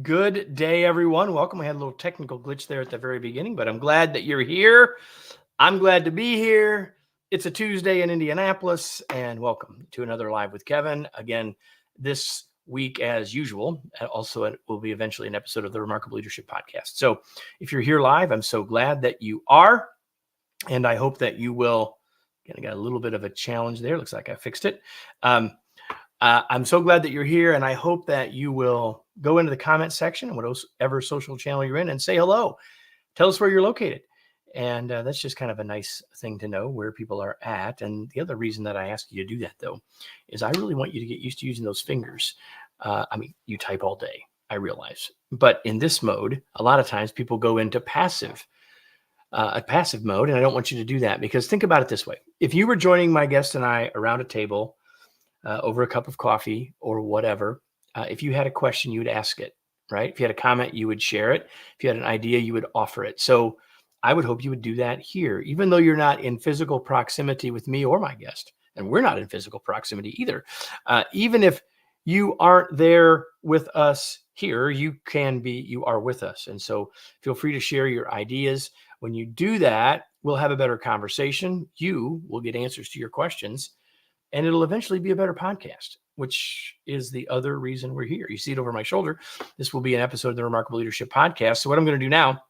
Good day, everyone. Welcome. We had a little technical glitch there at the very beginning, but I'm glad that you're here. I'm glad to be here. It's a Tuesday in Indianapolis, and welcome to another Live with Kevin. Again, this week, as usual, also it will be eventually an episode of the Remarkable Leadership Podcast. So if you're here live, I'm so glad that you are, and I hope that you will. Again, I got a little bit of a challenge there. Looks like I fixed it. I'm so glad that you're here, and I hope that you will go into the comment section, whatever social channel you're in, and say hello. Tell us where you're located. And that's just kind of a nice thing to know where people are at. And the other reason that I ask you to do that, though, is I really want you to get used to using those fingers. You type all day, I realize. But in this mode, a lot of times people go into a passive mode, and I don't want you to do that, because think about it this way. If you were joining my guest and I around a table, over a cup of coffee or whatever, if you had a question, you would ask it, right? If you had a comment, you would share it. If you had an idea, you would offer it. So I would hope you would do that here, even though you're not in physical proximity with me or my guest, and we're not in physical proximity either. Even if you aren't there with us here, you are with us. And so feel free to share your ideas. When you do that, we'll have a better conversation. You will get answers to your questions, and it'll eventually be a better podcast, which is the other reason we're here. You see it over my shoulder. This will be an episode of the Remarkable Leadership Podcast. So what I'm going to do now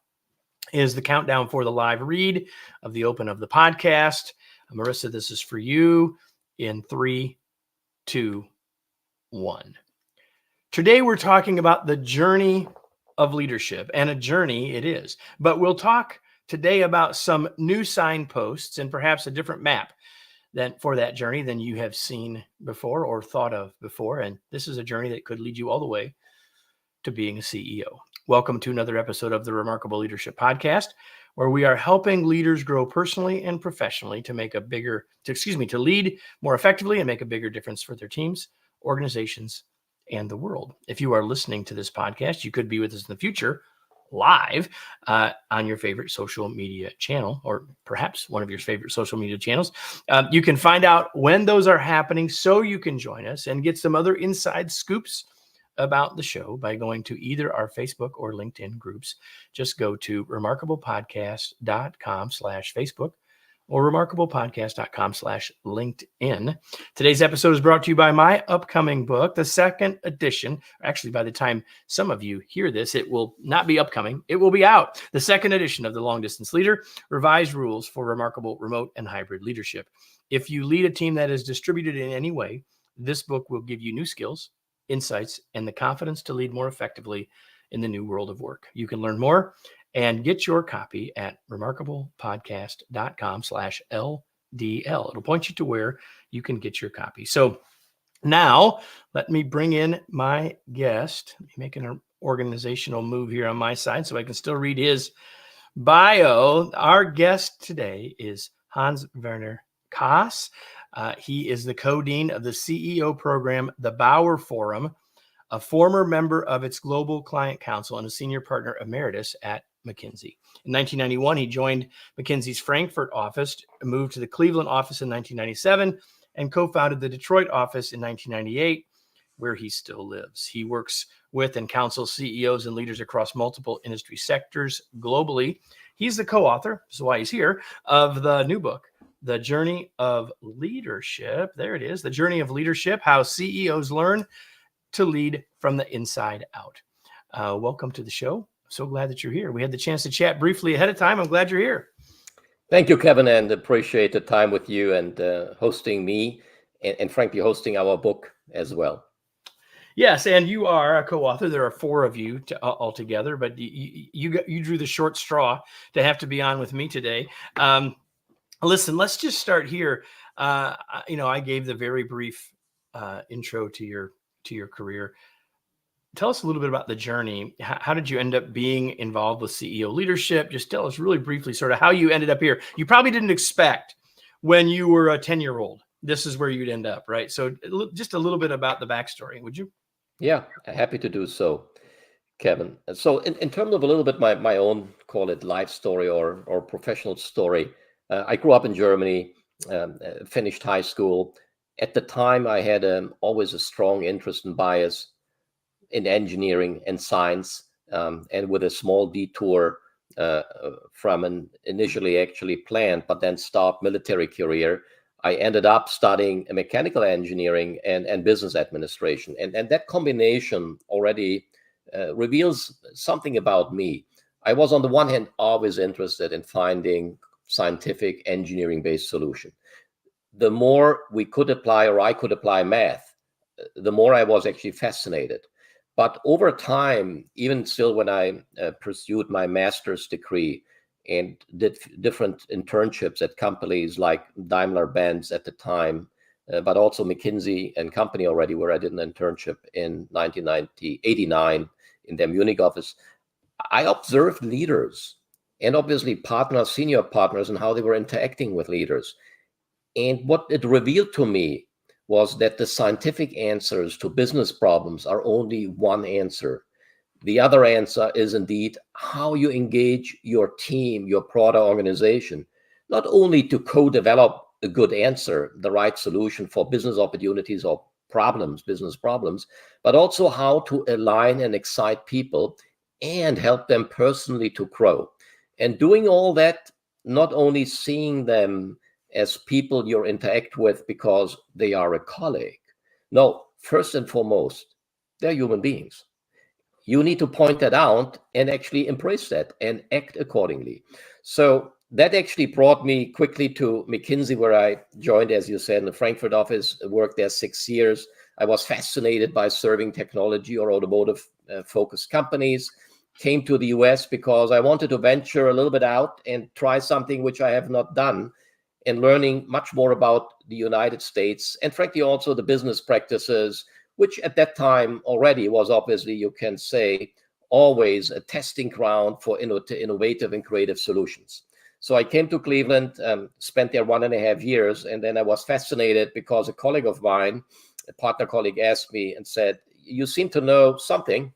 is the countdown for the live read of the open of the podcast. Marissa, this is for you in 3, 2, 1. Today, we're talking about the journey of leadership, and a journey it is. But we'll talk today about some new signposts and perhaps a different map for that journey than you have seen before or thought of before. And this is a journey that could lead you all the way to being a CEO. Welcome to another episode of the Remarkable Leadership Podcast, where we are helping leaders grow personally and professionally to lead more effectively and make a bigger difference for their teams, organizations, and the world. If you are listening to this podcast, you could be with us in the future live on your favorite social media channel, or perhaps one of your favorite social media channels. You can find out when those are happening so you can join us and get some other inside scoops about the show by going to either our Facebook or LinkedIn groups. Just go to remarkablepodcast.com/Facebook or remarkablepodcast.com/LinkedIn. Today's episode is brought to you by my upcoming book, the second edition. Actually, by the time some of you hear this, it will not be upcoming. It will be out. The second edition of The Long Distance Leader, Revised Rules for Remarkable Remote and Hybrid Leadership. If you lead a team that is distributed in any way, this book will give you new skills, insights, and the confidence to lead more effectively in the new world of work. You can learn more and get your copy at remarkablepodcast.com/LDL. It'll point you to where you can get your copy. So now let me bring in my guest. Let me make an organizational move here on my side so I can still read his bio. Our guest today is Hans-Werner Kaas. He is the co-dean of the CEO program, the Bauer Forum, a former member of its Global Client Council, and a senior partner emeritus at McKinsey. In 1991, he joined McKinsey's Frankfurt office, moved to the Cleveland office in 1997, and co-founded the Detroit office in 1998, where he still lives. He works with and counsels CEOs and leaders across multiple industry sectors globally. He's the co-author, this is why he's here, of the new book, The Journey of Leadership. There it is, The Journey of Leadership, How CEOs Learn to Lead from the Inside Out. Welcome to the show. So glad that you're here. We had the chance to chat briefly ahead of time. I'm glad you're here. Thank you, Kevin, and appreciate the time with you and hosting me and frankly, hosting our book as well. Yes, and you are a co-author. There are 4 of you altogether, but you drew the short straw to have to be on with me today. Listen, let's just start here. I gave the very brief intro to your career. Tell us a little bit about the journey. How did you end up being involved with CEO leadership? Just tell us really briefly sort of how you ended up here. You probably didn't expect when you were a 10-year-old, this is where you'd end up, right? So just a little bit about the backstory, would you? Yeah, happy to do so, Kevin. So in terms of a little bit my own, call it life story or professional story, I grew up in Germany, finished high school. At the time, I had always a strong interest and bias in engineering and science, and with a small detour from an initially actually planned but then stopped military career, I ended up studying mechanical engineering and business administration. And that combination already reveals something about me. I was, on the one hand, always interested in finding scientific engineering-based solution. The more we could apply, or I could apply math, the more I was actually fascinated. But over time, even still when I pursued my master's degree and did different internships at companies like Daimler-Benz at the time, but also McKinsey and Company already, where I did an internship in 1989 in their Munich office, I observed leaders and obviously partners, senior partners, and how they were interacting with leaders. And what it revealed to me was that the scientific answers to business problems are only one answer. The other answer is indeed how you engage your team, your broader organization, not only to co-develop a good answer, the right solution for business opportunities or problems, business problems, but also how to align and excite people and help them personally to grow. And doing all that, not only seeing them as people you interact with because they are a colleague. No, first and foremost, they're human beings. You need to point that out and actually embrace that and act accordingly. So that actually brought me quickly to McKinsey, where I joined, as you said, in the Frankfurt office, worked there 6 years. I was fascinated by serving technology or automotive focused companies. Came to the US because I wanted to venture a little bit out and try something which I have not done, and learning much more about the United States and frankly also the business practices, which at that time already was obviously, you can say, always a testing ground for innovative and creative solutions. So I came to Cleveland, spent there 1.5 years, and then I was fascinated because a colleague of mine, a partner colleague, asked me and said, "You seem to know something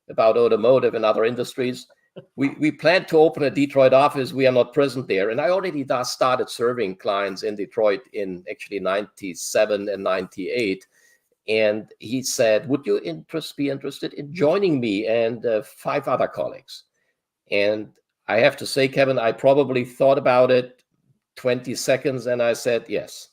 about automotive and other industries. We plan to open a Detroit office. We are not present there." And I already started serving clients in Detroit in actually 97 and 98. And he said, "Would you be interested in joining me and 5 other colleagues?" And I have to say, Kevin, I probably thought about it 20 seconds and I said, yes.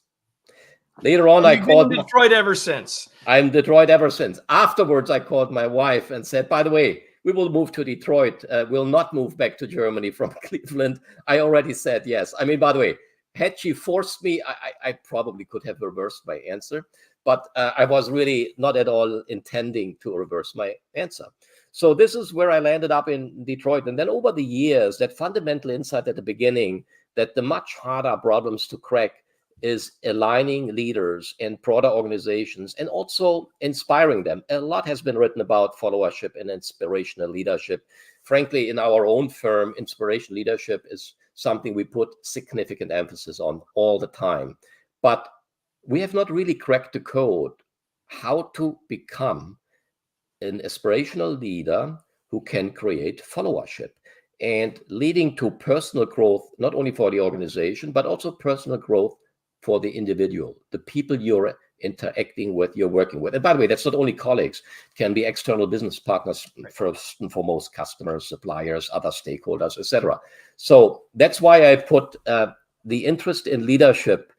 Later on, I called Detroit ever since. I'm Detroit ever since. Afterwards, I called my wife and said, "By the way, we will move to Detroit. We'll not move back to Germany from Cleveland." I already said yes. I mean, by the way, had she forced me, I probably could have reversed my answer, but I was really not at all intending to reverse my answer. So this is where I landed up in Detroit. And then over the years, that fundamental insight at the beginning that the much harder problems to crack is aligning leaders and broader organizations and also inspiring them. A lot has been written about followership and inspirational leadership. Frankly, in our own firm, inspirational leadership is something we put significant emphasis on all the time. But we have not really cracked the code how to become an aspirational leader who can create followership and leading to personal growth, not only for the organization, but also personal growth for the individual, the people you're interacting with, you're working with. And by the way, that's not only colleagues, it can be external business partners, first and foremost, customers, suppliers, other stakeholders, etc. So that's why I put the interest in leadership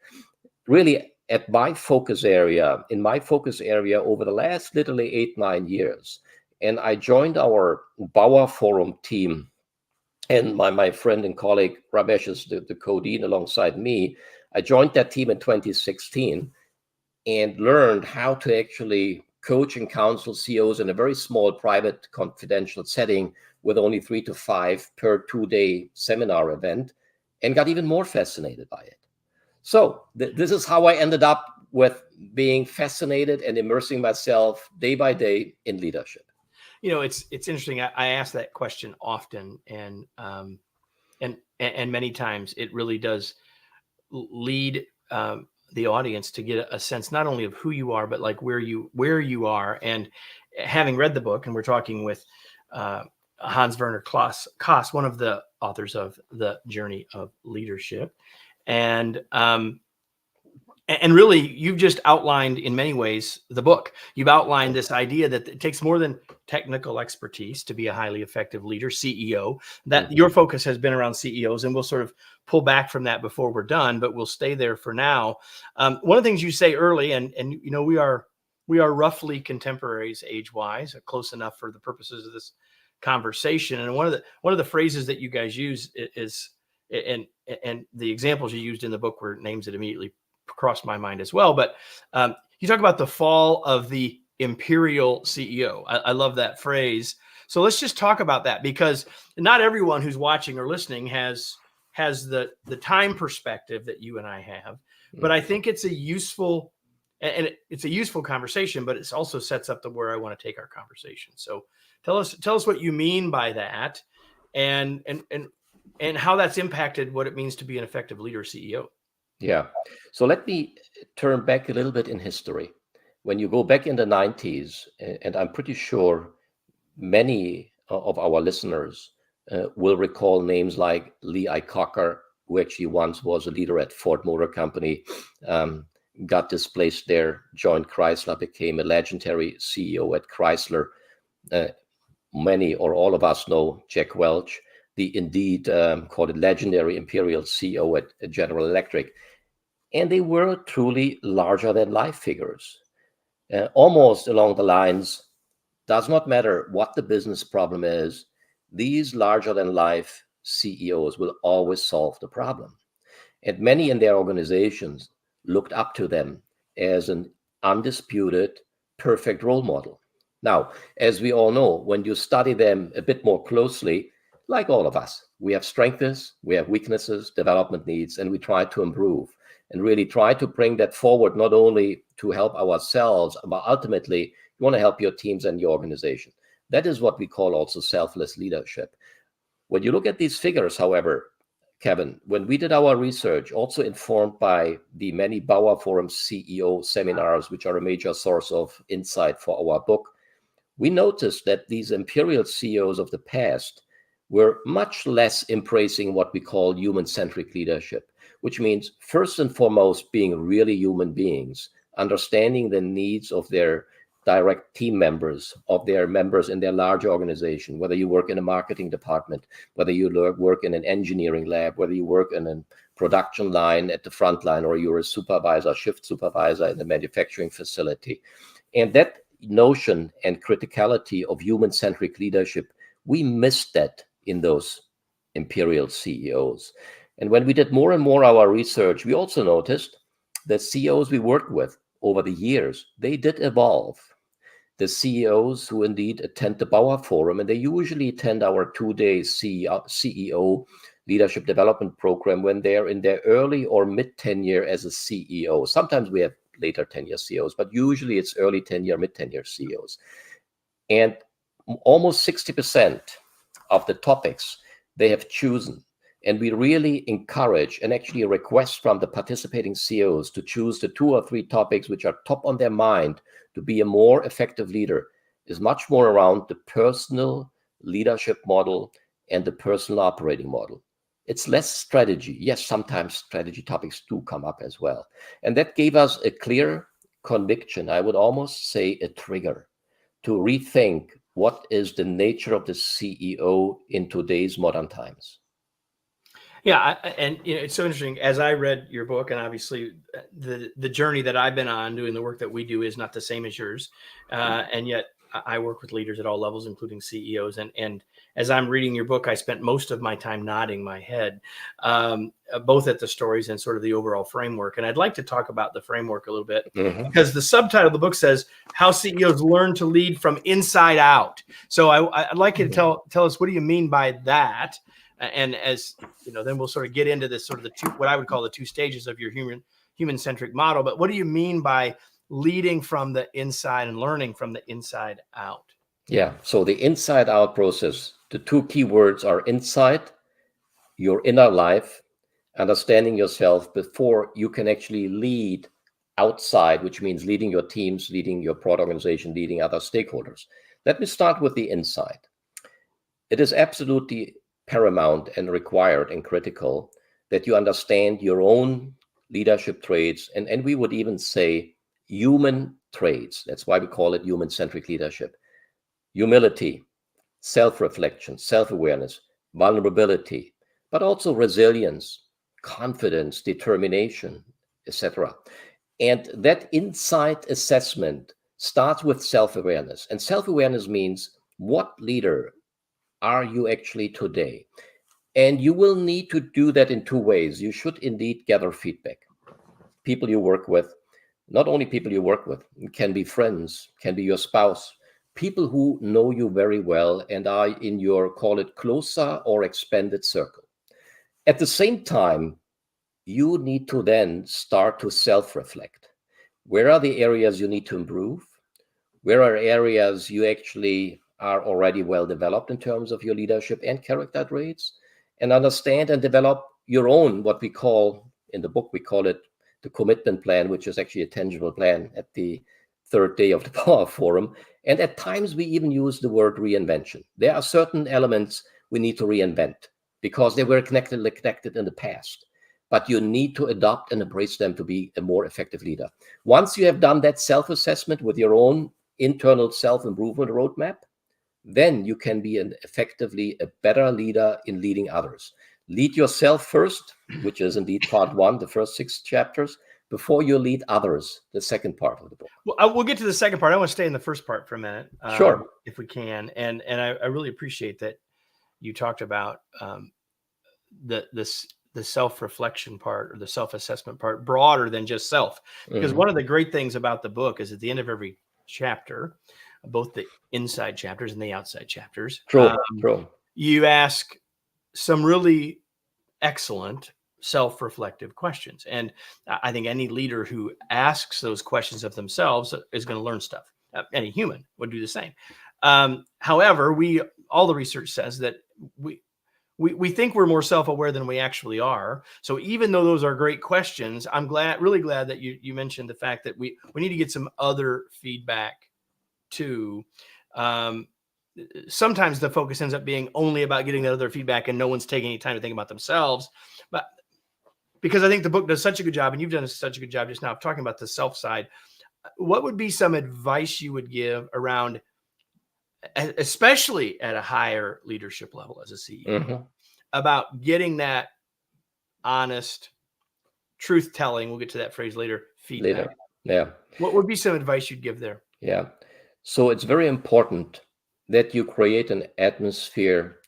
really at my focus area, in my focus area over the last literally 8-9 years. And I joined our Bauer Forum team, and my friend and colleague Ramesh is the co-dean alongside me. I joined that team in 2016 and learned how to actually coach and counsel CEOs in a very small, private, confidential setting with only 3 to 5 per 2-day seminar event, and got even more fascinated by it. So this is how I ended up with being fascinated and immersing myself day by day in leadership. You know, it's interesting. I ask that question often, and many times it really does lead the audience to get a sense not only of who you are, but like where you are. And having read the book, and we're talking with Hans-Werner Kaas, one of the authors of The Journey of Leadership, and And really, you've just outlined in many ways the book. You've outlined this idea that it takes more than technical expertise to be a highly effective leader, CEO, that your focus has been around CEOs, and we'll sort of pull back from that before we're done, but we'll stay there for now. One of the things you say early, and we are roughly contemporaries age-wise, close enough for the purposes of this conversation. And one of the phrases that you guys use is, and the examples you used in the book were names that immediately crossed my mind as well. But you talk about the fall of the imperial CEO. I love that phrase. So let's just talk about that, because not everyone who's watching or listening has the time perspective that you and I have. But I think it's a useful conversation, but it also sets up where I want to take our conversation. So tell us what you mean by that, and how that's impacted what it means to be an effective leader, CEO. Yeah. So let me turn back a little bit in history. When you go back in the 90s, and I'm pretty sure many of our listeners will recall names like Lee Iacocca, who actually once was a leader at Ford Motor Company, got displaced there, joined Chrysler, became a legendary CEO at Chrysler. Many or all of us know Jack Welch, the indeed called it legendary imperial CEO at General Electric. And they were truly larger than life figures, almost along the lines, does not matter what the business problem is, these larger than life CEOs will always solve the problem. And many in their organizations looked up to them as an undisputed, perfect role model. Now, as we all know, when you study them a bit more closely, like all of us, we have strengths, we have weaknesses, development needs, and we try to improve and really try to bring that forward, not only to help ourselves, but ultimately you want to help your teams and your organization. That is what we call also selfless leadership. When you look at these figures, however, Kevin, when we did our research, also informed by the many Bauer Forum CEO seminars, which are a major source of insight for our book, we noticed that these imperial CEOs of the past were much less embracing what we call human-centric leadership, which means first and foremost being really human beings, understanding the needs of their direct team members, of their members in their large organization, whether you work in a marketing department, whether you work in an engineering lab, whether you work in a production line at the front line, or you're a supervisor, shift supervisor in the manufacturing facility. And that notion and criticality of human-centric leadership, we missed that in those imperial CEOs. And when we did more and more our research, we also noticed that CEOs we worked with over the years, they did evolve. The CEOs who indeed attend the Bauer Forum, and they usually attend our 2-day CEO leadership development program when they're in their early or mid tenure as a CEO. Sometimes we have later tenure CEOs, but usually it's early tenure, mid tenure CEOs. And almost 60% of the topics they have chosen. And we really encourage and actually request from the participating CEOs to choose the 2 or 3 topics which are top on their mind to be a more effective leader, is much more around the personal leadership model and the personal operating model. It's less strategy. Yes, sometimes strategy topics do come up as well. And that gave us a clear conviction, I would almost say a trigger, to rethink what is the nature of the CEO in today's modern times. Yeah, and it's so interesting. As I read your book, and obviously the journey that I've been on doing the work that we do is not the same as yours, and yet I work with leaders at all levels, including CEOs. And as I'm reading your book, I spent most of my time nodding my head, both at the stories and sort of the overall framework. And I'd like to talk about the framework a little bit, because the subtitle of the book says "How CEOs Learn to Lead from Inside Out." So I'd like you to tell us, what do you mean by that? And as you know, then we'll sort of get into this sort of what I would call the 2 stages of your human-centric model. But what do you mean by leading from the inside and learning from the inside out? Yeah, so the inside out process, the 2 key words are inside, your inner life, understanding yourself before you can actually lead outside, which means leading your teams, leading your product organization, leading other stakeholders. Let me start with the inside. It is absolutely paramount and required and critical that you understand your own leadership traits, and we would even say human traits. That's why we call it human-centric leadership. Humility, self-reflection, self-awareness, vulnerability, but also resilience, confidence, determination, etc. And that insight assessment starts with self-awareness. And self-awareness means, what leader are you actually today? And you will need to do that in two ways. You should indeed gather feedback. People you work with, not only people you work with, can be friends, can be your spouse, people who know you very well and are in your, call it, closer or expanded circle. At the same time, you need to then start to self-reflect. Where are the areas you need to improve? Where are areas you actually are already well developed in terms of your leadership and character traits? And understand and develop your own, what we call, in the book, we call it the commitment plan, which is actually a tangible plan at the third day of the Power Forum. And at times we even use the word reinvention. There are certain elements we need to reinvent because they were connected in the past. But you need to adopt and embrace them to be a more effective leader. Once you have done that self-assessment with your own internal self-improvement roadmap, then you can be effectively a better leader in leading others. Lead yourself first, which is indeed part one, the first 6 chapters, before you lead others, the second part of the book. Well, we'll get to the second part. I want to stay in the first part for a minute, Sure, if we can. And I really appreciate that you talked about the self-reflection part, or the self-assessment part, broader than just self. Because one of the great things about the book is at the end of every chapter, both the inside chapters and the outside chapters, true. You ask some really excellent self-reflective questions. And I think any leader who asks those questions of themselves is going to learn stuff. Any human would do the same. However, all the research says that we think we're more self-aware than we actually are. So even though those are great questions, I'm really glad that you mentioned the fact that we need to get some other feedback too. Sometimes the focus ends up being only about getting that other feedback and no one's taking any time to think about themselves. But because I think the book does such a good job, and you've done such a good job just now of talking about the self side, what would be some advice you would give around, especially at a higher leadership level as a CEO, about getting that honest, truth telling, we'll get to that phrase later, feedback? Yeah. What would be some advice you'd give there? Yeah. So it's very important that you create an atmosphere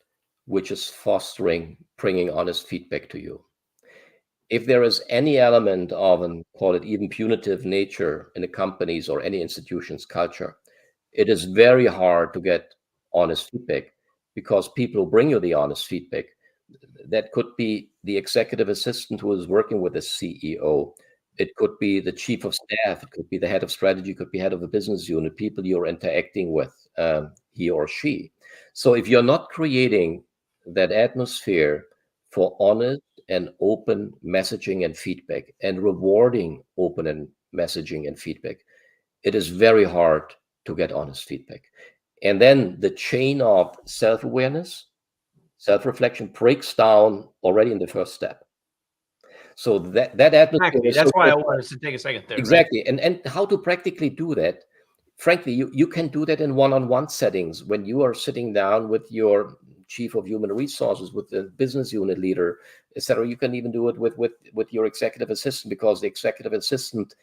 which is bringing honest feedback to you. If there is any element of an, call it, even punitive nature in a company's or any institution's culture, it is very hard to get honest feedback, because people who bring you the honest feedback, that could be the executive assistant who is working with the CEO. It could be the chief of staff. It could be the head of strategy. It could be head of a business unit, people you're interacting with, he or she. So if you're not creating that atmosphere for honest and open messaging and feedback, and rewarding open and messaging and feedback, it is very hard to get honest feedback. And then the chain of self-awareness, self-reflection breaks down already in the first step. So that atmosphere. Exactly. That's why I wanted us to take a second there. Exactly. Right? And how to practically do that. Frankly, you can do that in one-on-one settings when you are sitting down with your chief of human resources, with the business unit leader, etc. You can even do it with your executive assistant, because the executive assistant,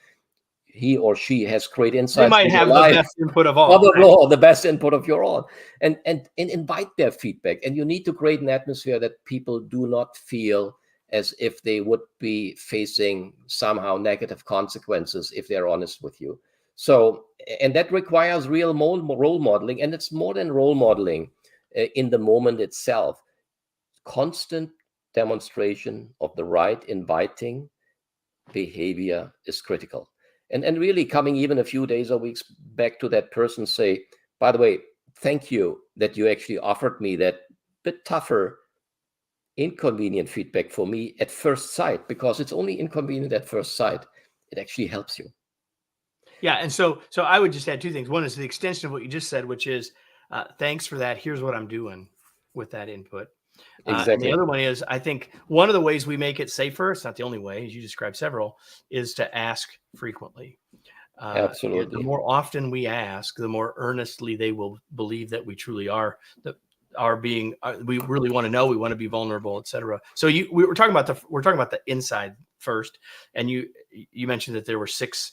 he or she has great insights. They might have the best input of all. The best input of your own, and invite their feedback. And you need to create an atmosphere that people do not feel as if they would be facing somehow negative consequences if they're honest with you. So, and that requires real role modeling, and it's more than role modeling in the moment itself. Constant demonstration of the right inviting behavior is critical. And really coming even a few days or weeks back to that person, say, by the way, thank you that you actually offered me that bit tougher, inconvenient feedback for me at first sight, because it's only inconvenient at first sight. It actually helps you. Yeah. And so I would just add 2 things. One is the extension of what you just said, which is, thanks for that. Here's what I'm doing with that input. And the Exactly. other one is, I think one of the ways we make it safer, it's not the only way, as you described several, is to ask frequently. The Absolutely. more often we ask, the more earnestly they will believe that we truly are, that are being, we really want to know, we want to be vulnerable, et cetera. So we're talking about the inside first. And you mentioned that there were 6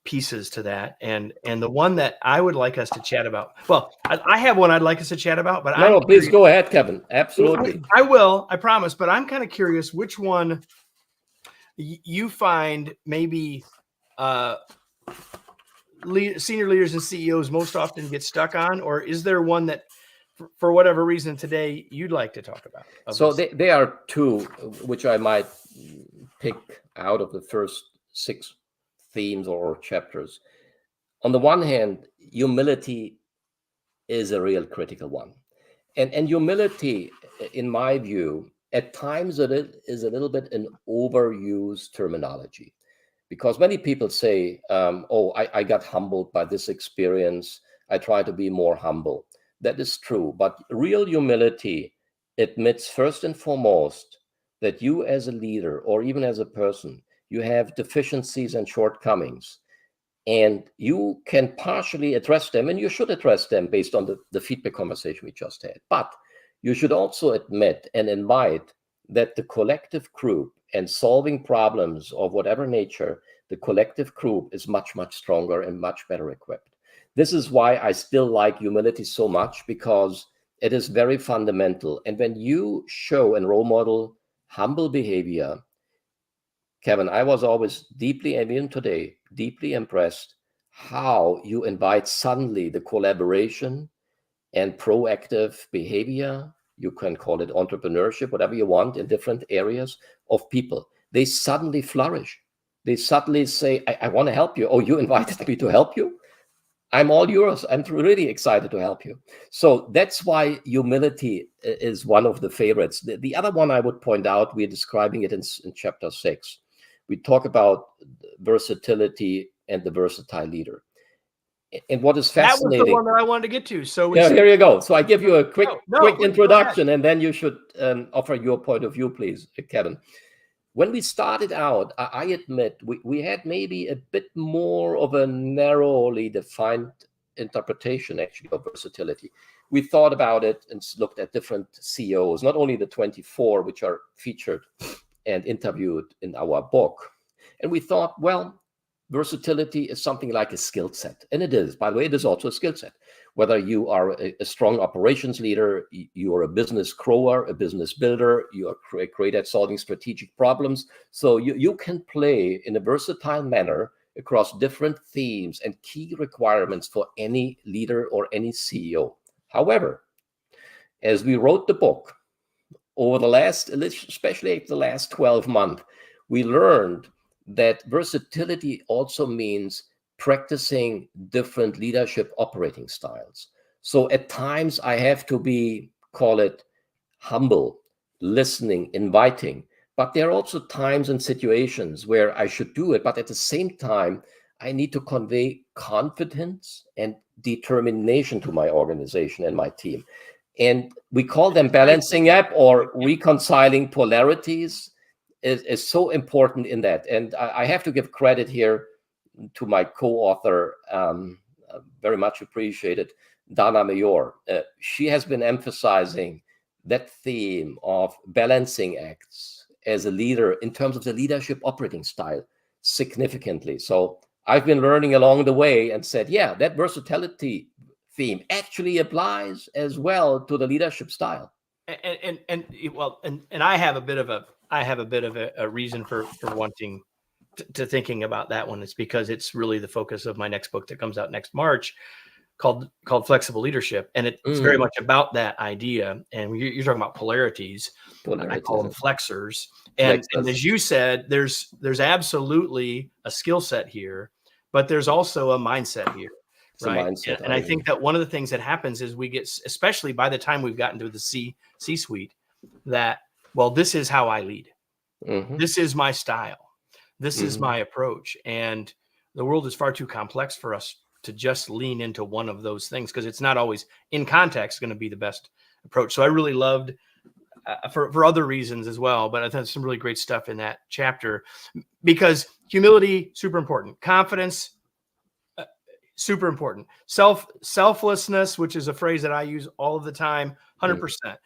pieces to that. And the one that I would like us to chat about, well, I have one I'd like us to chat about, but No, please go ahead, Kevin. Absolutely. I will, I promise, but I'm kind of curious which one you find maybe senior leaders and CEOs most often get stuck on, or is there one that for whatever reason today you'd like to talk about? So there are 2 which I might pick out of the first 6 themes or chapters. On the one hand, humility is a real critical one. And humility, in my view, at times it is a little bit an overused terminology, because many people say, oh, I got humbled by this experience. I try to be more humble. That is true. But real humility admits first and foremost that you as a leader, or even as a person, you have deficiencies and shortcomings. And you can partially address them, and you should address them based on the feedback conversation we just had. But you should also admit and invite that the collective group and solving problems of whatever nature, the collective group is much, much stronger and much better equipped. This is why I still like humility so much, because it is very fundamental. And when you show and role model humble behavior, Kevin, I was always deeply, and even today, deeply impressed how you invite suddenly the collaboration and proactive behavior. You can call it entrepreneurship, whatever you want, in different areas of people. They suddenly flourish. They suddenly say, I want to help you. Oh, you invited me to help you? I'm all yours. I'm really excited to help you. So that's why humility is one of the favorites. The other one I would point out, we're describing it in chapter 6. We talk about versatility and the versatile leader. And what is fascinating— that was the one that I wanted to get to. So here you go. So I give you a quick quick introduction, and then you should offer your point of view, please, Kevin. When we started out, I admit we had maybe a bit more of a narrowly defined interpretation, actually, of versatility. We thought about it and looked at different CEOs, not only the 24, which are featured and interviewed in our book. And we thought, well, versatility is something like a skill set. And it is. By the way, it is also a skill set. Whether you are a strong operations leader, you are a business grower, a business builder, you are great at solving strategic problems. So you can play in a versatile manner across different themes and key requirements for any leader or any CEO. However, as we wrote the book, over the last, especially the last 12 months, we learned that versatility also means practicing different leadership operating styles. So at times I have to be, call it humble, listening, inviting, but there are also times and situations where I should do it, but at the same time, I need to convey confidence and determination to my organization and my team. And we call them balancing act or reconciling polarities is so important in that. And I have to give credit here to my co-author, very much appreciated, Dana Mayor. She has been emphasizing that theme of balancing acts as a leader in terms of the leadership operating style significantly. So I've been learning along the way and said, yeah, that versatility theme actually applies as well to the leadership style. And I have a bit of a reason for wanting to thinking about that one. It's because it's really the focus of my next book that comes out next March, called Flexible Leadership, and it's very much about that idea. And you're talking about polarities. I call them flexors. And as you said, there's absolutely a skill set here, but there's also a mindset here. Right. And I think that one of the things that happens is we get, especially by the time we've gotten to the C-suite, that, well, this is how I lead. Mm-hmm. This is my style. This is my approach. And the world is far too complex for us to just lean into one of those things, because it's not always in context going to be the best approach. So I really loved for other reasons as well, but I think some really great stuff in that chapter, because humility, super important. Confidence, super important. Selflessness, which is a phrase that I use all of the time, 100%.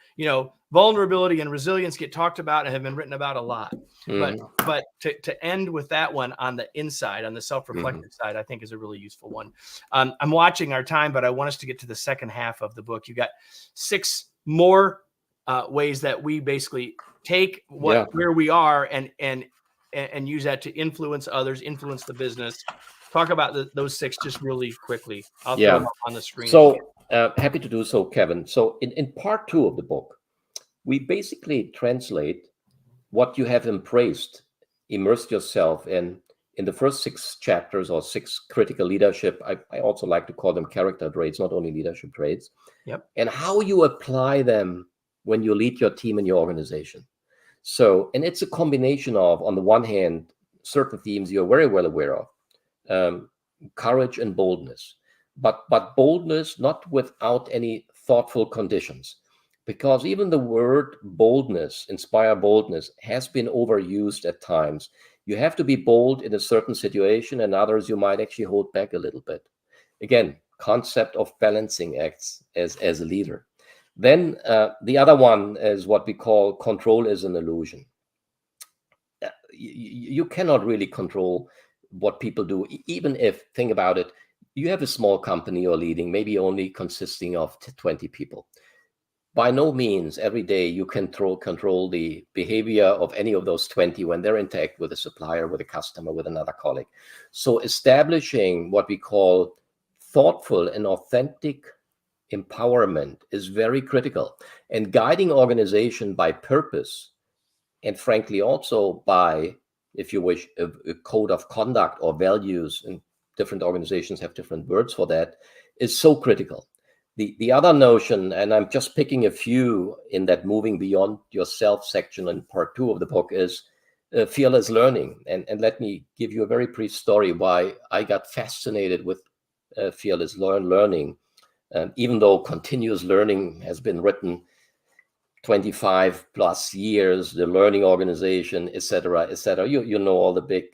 Vulnerability and resilience get talked about and have been written about a lot. But to end with that one on the inside, on the self-reflective side, I think is a really useful one. I'm watching our time, but I want us to get to the second half of the book. You got 6 more ways that we basically take where we are and use that to influence others, influence the business. Talk about those 6 just really quickly. I'll throw them up on the screen. So happy to do so, Kevin. So in part 2 of the book, we basically translate what you have immersed yourself in the first 6 chapters, or 6 critical leadership. I also like to call them character traits, not only leadership traits. Yep. And how you apply them when you lead your team and your organization. So, and it's a combination of, on the one hand, certain themes you're very well aware of, courage and boldness, but boldness not without any thoughtful conditions, because even the word boldness, inspire boldness, has been overused at times. You have to be bold in a certain situation, and others you might actually hold back a little bit. Again, concept of balancing acts as a leader. Then the other one is what we call control is an illusion. You cannot really control what people do, even if, think about it, you have a small company you're leading, maybe only consisting of 20 people. By no means every day you can control the behavior of any of those 20 when they're interact with a supplier, with a customer, with another colleague. So establishing what we call thoughtful and authentic empowerment is very critical, and guiding organization by purpose, and frankly also by, if you wish, a code of conduct or values, and different organizations have different words for that, is so critical. The other notion, and I'm just picking a few in that moving beyond yourself section in part 2 of the book, is fearless learning. And let me give you a very brief story why I got fascinated with fearless learning. Even though continuous learning has been written 25 plus years, the learning organization, et cetera, you know all the big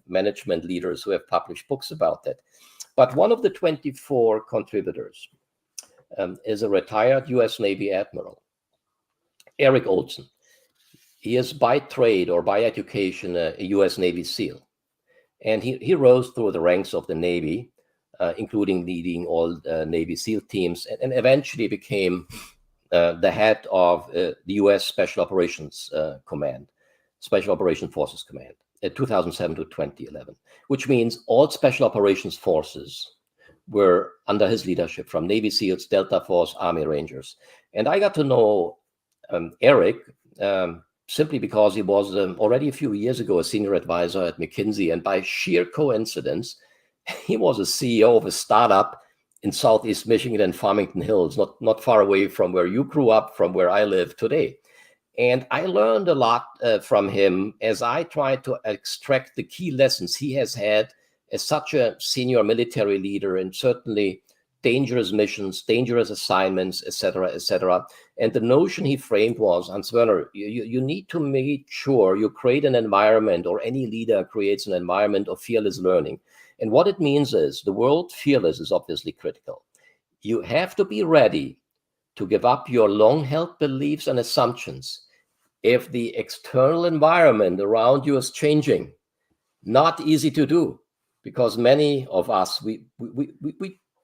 management leaders who have published books about that. But one of the 24 contributors is a retired US Navy admiral, Eric Olson. He is by trade or by education a US Navy SEAL. And he rose through the ranks of the Navy, including leading all Navy SEAL teams, and eventually became the head of the U.S. Special Operations Command, Special Operations Forces Command, 2007 to 2011, which means all Special Operations Forces were under his leadership, from Navy SEALs, Delta Force, Army Rangers. And I got to know Eric simply because he was already a few years ago a senior advisor at McKinsey, and by sheer coincidence, he was a CEO of a startup in Southeast Michigan and Farmington Hills, not far away from where you grew up, from where I live today. And I learned a lot from him as I tried to extract the key lessons he has had as such a senior military leader, and certainly dangerous missions, dangerous assignments, et cetera. And the notion he framed was, Hans-Werner, you need to make sure you create an environment, or any leader creates an environment of fearless learning. And what it means is, the word fearless is obviously critical. You have to be ready to give up your long-held beliefs and assumptions if the external environment around you is changing. Not easy to do, because many of us, we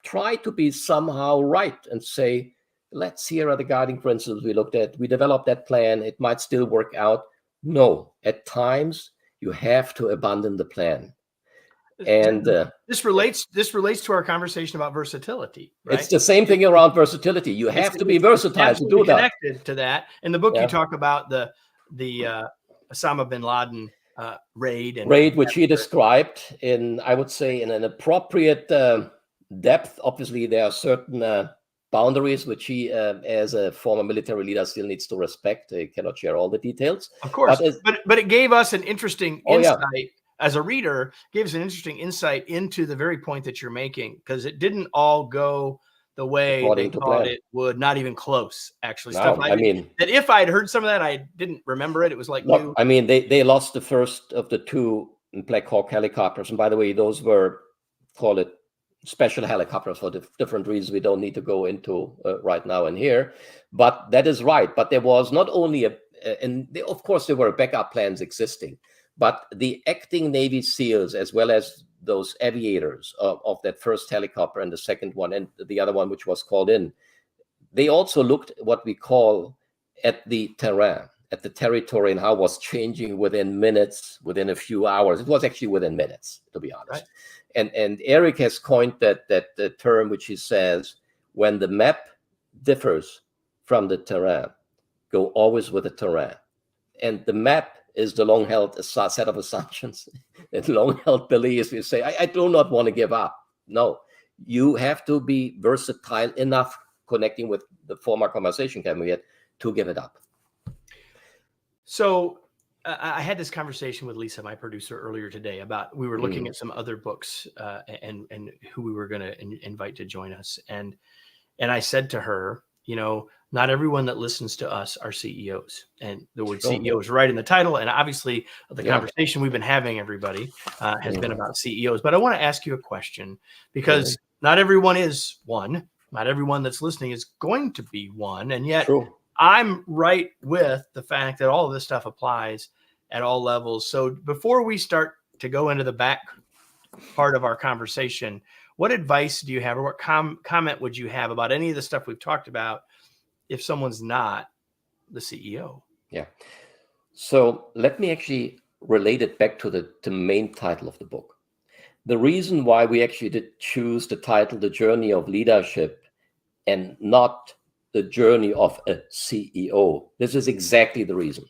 try to be somehow right and say, let's, here are the guiding principles we looked at. We developed that plan. It might still work out. No, at times you have to abandon the plan. And this relates to our conversation about versatility, right? It's the same thing around versatility. You have to be versatile to do that. Connected to that. In the book, you talk about the Osama bin Laden raid, which he described in, I would say, in an appropriate depth. Obviously, there are certain boundaries which he, as a former military leader, still needs to respect. He cannot share all the details, of course. But it gave us an interesting insight. Yeah. As a reader, gave us an interesting insight into the very point that you're making, because it didn't all go the way they according to thought plan. it would. Not even close, actually. No, Stuff I mean, that if I'd heard some of that, I didn't remember it. It was like look, new. I mean, they lost the first of the two Black Hawk helicopters. And by the way, those were, call it, special helicopters for different reasons we don't need to go into right now and here. But that is right. But there was not only of course, there were backup plans existing, but the acting Navy SEALs, as well as those aviators of that first helicopter and the second one and the other one, which was called in, they also looked at what we call at the terrain, at the territory, and how it was changing within minutes, within a few hours. It was actually within minutes, to be honest. Right. And Eric has coined that term, which he says, when the map differs from the terrain, go always with the terrain. And the map is the long-held set of assumptions and long-held beliefs. You say, I do not want to give up. No, you have to be versatile enough, connecting with the former conversation Kevin we had, to give it up. So I had this conversation with Lisa, my producer, earlier today about, we were looking at some other books and who we were going to invite to join us. And I said to her, you know, not everyone that listens to us are CEOs, and the word CEO is right in the title. And obviously the conversation we've been having, everybody, has been about CEOs. But I want to ask you a question, because not everyone is one. Not everyone that's listening is going to be one. And yet I'm right with the fact that all of this stuff applies at all levels. So before we start to go into the back part of our conversation, what advice do you have, or what comment would you have about any of the stuff we've talked about if someone's not the CEO? Yeah. So let me actually relate it back to the main title of the book. The reason why we actually did choose the title, The Journey of Leadership, and not the journey of a CEO. This is exactly the reason.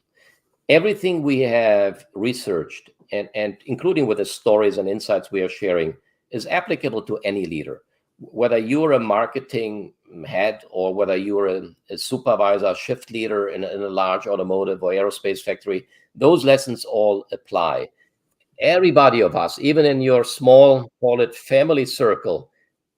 Everything we have researched, and including with the stories and insights we are sharing, is applicable to any leader. Whether you're a marketing head, or whether you're a supervisor, shift leader in a large automotive or aerospace factory, those lessons all apply. Everybody of us, even in your small, call it family circle,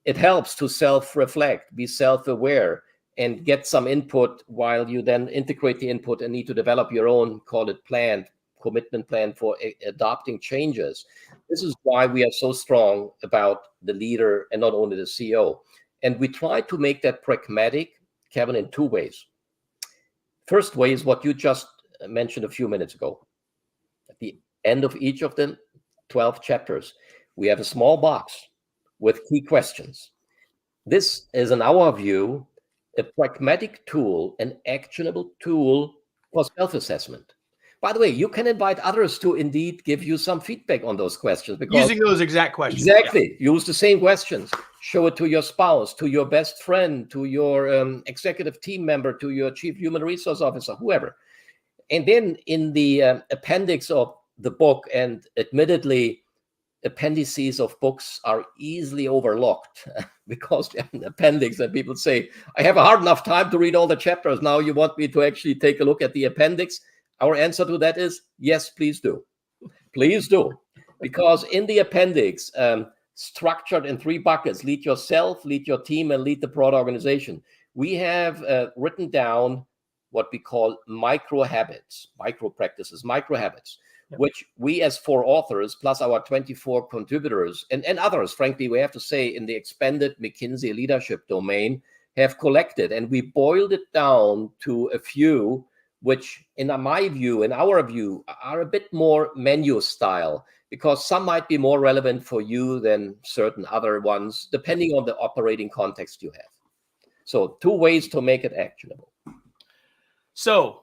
it helps to self-reflect, be self-aware, and get some input while you then integrate the input and need to develop your own, call it plan, commitment plan for adopting changes. This is why we are so strong about the leader and not only the CEO. And we try to make that pragmatic, Kevin, in two ways. First way is what you just mentioned a few minutes ago. At the end of each of the 12 chapters, we have a small box with key questions. This is, in our view, a pragmatic tool, an actionable tool for self-assessment. By the way, you can invite others to indeed give you some feedback on those questions. Because using those exact questions. Exactly. Yeah. Use the same questions. Show it to your spouse, to your best friend, to your executive team member, to your chief human resource officer, whoever. And then in the appendix of the book, and admittedly, appendices of books are easily overlooked because they're an appendix, and people say, I have a hard enough time to read all the chapters. Now you want me to actually take a look at the appendix? Our answer to that is yes, please do. Please do. Because in the appendix, structured in 3 buckets, lead yourself, lead your team, and lead the broad organization, we have written down what we call micro habits, micro practices, micro habits, which we as 4 authors, plus our 24 contributors and others, frankly, we have to say, in the expanded McKinsey leadership domain, have collected. And we boiled it down to a few, which in my view, in our view, are a bit more menu style, because some might be more relevant for you than certain other ones, depending on the operating context you have. So 2 ways to make it actionable. So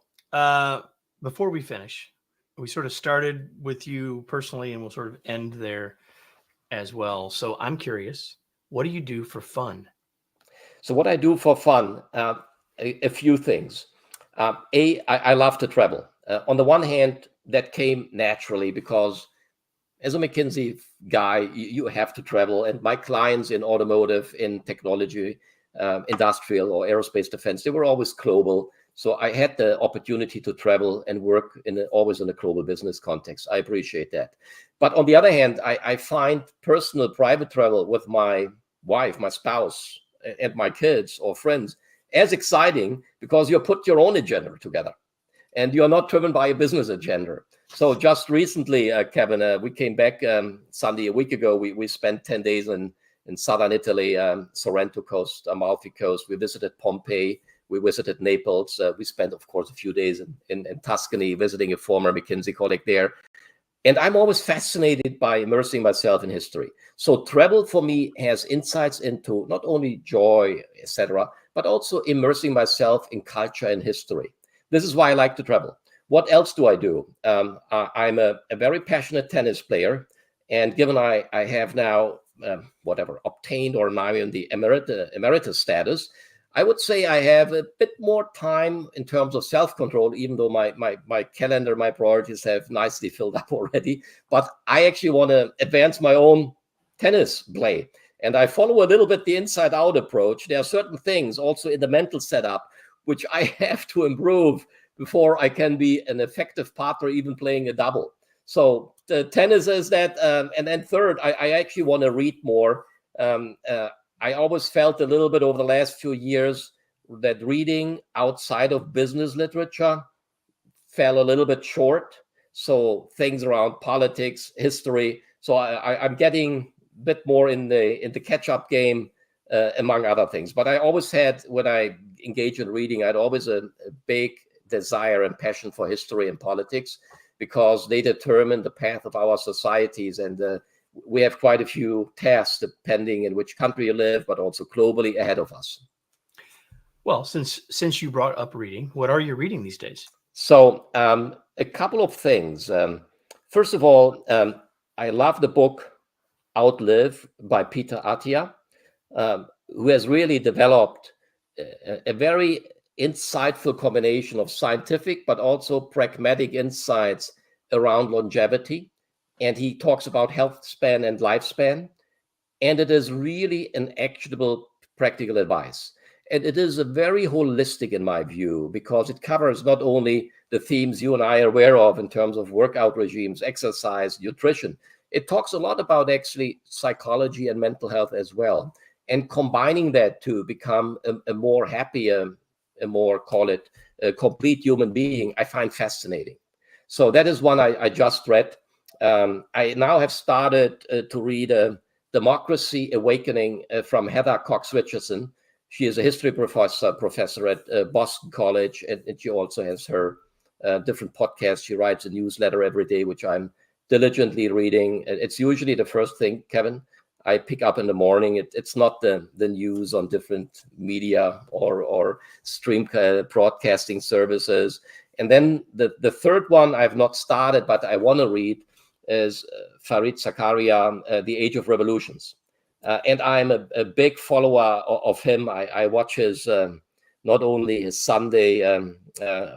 before we finish, we sort of started with you personally, and we'll sort of end there as well. So I'm curious, what do you do for fun? So what I do for fun, a few things. I love to travel. On the one hand, that came naturally because as a McKinsey guy, you have to travel. And my clients in automotive, in technology, industrial or aerospace defense, they were always global. So I had the opportunity to travel and work always in a global business context. I appreciate that. But on the other hand, I find personal private travel with my wife, my spouse, and my kids or friends as exciting because you put your own agenda together and you're not driven by a business agenda. So just recently, Kevin, we came back Sunday a week ago. We spent 10 days in southern Italy, Sorrento coast, Amalfi coast. We visited Pompeii. We visited Naples. We spent, of course, a few days in Tuscany visiting a former McKinsey colleague there. And I'm always fascinated by immersing myself in history. So travel for me has insights into not only joy, etc., but also immersing myself in culture and history. This is why I like to travel. What else do I do? I'm a very passionate tennis player. And given I have now, obtained or now in the emeritus status, I would say I have a bit more time in terms of self-control, even though my calendar, my priorities have nicely filled up already. But I actually want to advance my own tennis play. And I follow a little bit the inside-out approach. There are certain things also in the mental setup which I have to improve before I can be an effective partner, even playing a double. So the tennis is that. And then third, I actually want to read more. I always felt a little bit over the last few years that reading outside of business literature fell a little bit short. So things around politics, history. So I'm getting a bit more in the catch-up game, among other things. But I always had, when I engage in reading, I had always a big desire and passion for history and politics because they determine the path of our societies. And we have quite a few tasks depending in which country you live, but also globally ahead of us. Well, since you brought up reading, what are you reading these days? So a couple of things. First of all, I love the book Outlive by Peter Attia, who has really developed a very insightful combination of scientific but also pragmatic insights around longevity. And he talks about health span and lifespan. And it is really an actionable, practical advice. And it is a very holistic, in my view, because it covers not only the themes you and I are aware of in terms of workout regimes, exercise, nutrition. It talks a lot about actually psychology and mental health as well. And combining that to become a more happier, a more, call it, a complete human being, I find fascinating. So that is one I just read. I now have started to read Democracy Awakening from Heather Cox Richardson. She is a history professor at Boston College, and she also has her different podcasts. She writes a newsletter every day, which I'm diligently reading. It's usually the first thing, Kevin, I pick up in the morning. It's not the news on different media or stream broadcasting services. And then the third one I've not started, but I want to read is Fareed Zakaria, The Age of Revolutions. And I'm a big follower of him. I watch his, not only his Sunday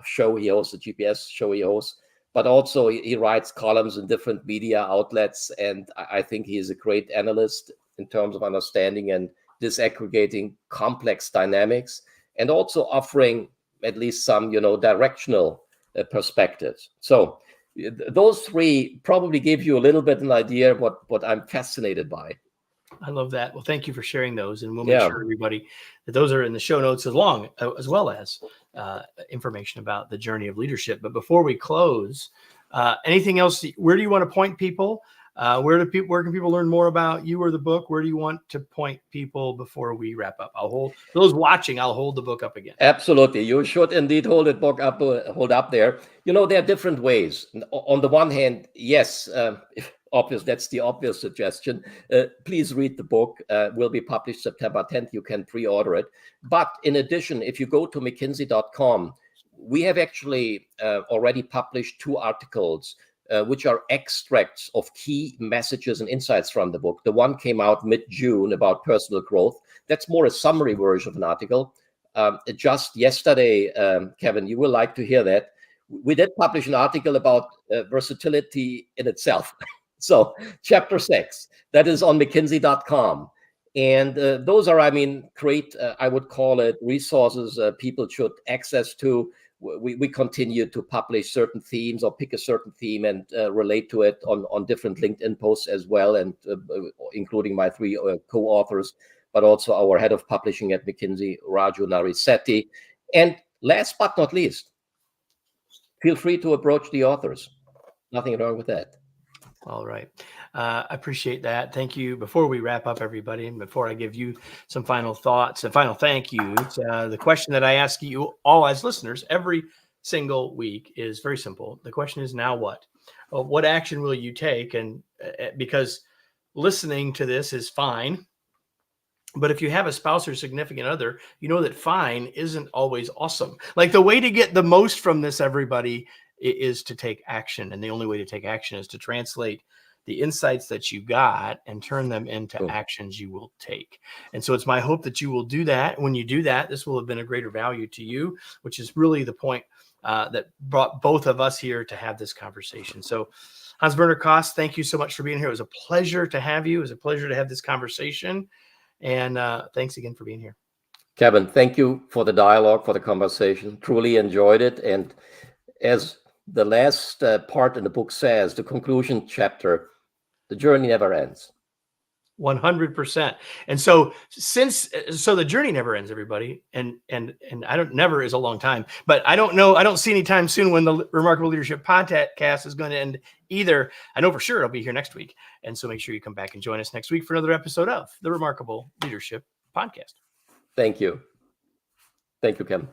show he hosts, the GPS show he hosts, but also he writes columns in different media outlets. And I think he is a great analyst in terms of understanding and disaggregating complex dynamics and also offering at least some, directional perspectives. So those three probably give you a little bit an idea of what I'm fascinated by. I love that. Well, thank you for sharing those, and we'll make sure everybody that those are in the show notes as well as information about the journey of leadership. But before we close, anything else? Where do you want to point people? Where can people learn more about you or the book? Where do you want to point people before we wrap up? Those watching, I'll hold the book up again. Absolutely. You should indeed hold up there. There are different ways. On the one hand, yes, obvious, that's the obvious suggestion. Please read the book. Will be published September 10th. You can pre-order it. But in addition, if you go to McKinsey.com, we have actually already published 2 articles which are extracts of key messages and insights from the book. The one came out mid-June about personal growth. That's more a summary version of an article. Just yesterday, Kevin, you will like to hear that. We did publish an article about versatility in itself. So chapter 6, that is on McKinsey.com. And those are, great, I would call it, resources people should access to. We continue to publish certain themes or pick a certain theme and relate to it on different LinkedIn posts as well, and including my 3 co-authors. but also our head of publishing at McKinsey, Raju Narisetti. And last but not least, feel free to approach the authors. Nothing wrong with that. All right. I appreciate that. Thank you. Before we wrap up, everybody, and before I give you some final thoughts and final thank yous, the question that I ask you all as listeners every single week is very simple. The question is, now what? What action will you take? And because listening to this is fine, but if you have a spouse or significant other, you know that fine isn't always awesome. Like, the way to get the most from this, everybody, is to take action. And the only way to take action is to translate the insights that you got and turn them into actions you will take. And so it's my hope that you will do that. When you do that, this will have been a greater value to you, which is really the point that brought both of us here to have this conversation. So Hans-Werner Kaas, thank you so much for being here. It was a pleasure to have you. It was a pleasure to have this conversation. And thanks again for being here. Kevin, thank you for the dialogue, for the conversation. Truly enjoyed it. And as the last part in the book says, the conclusion chapter, the journey never ends. 100%. And so the journey never ends, everybody. And never is a long time, but I don't see any time soon when the Remarkable Leadership Podcast is going to end either. I know for sure it'll be here next week. And so make sure you come back and join us next week for another episode of the Remarkable Leadership Podcast. Thank you. Thank you, Kevin.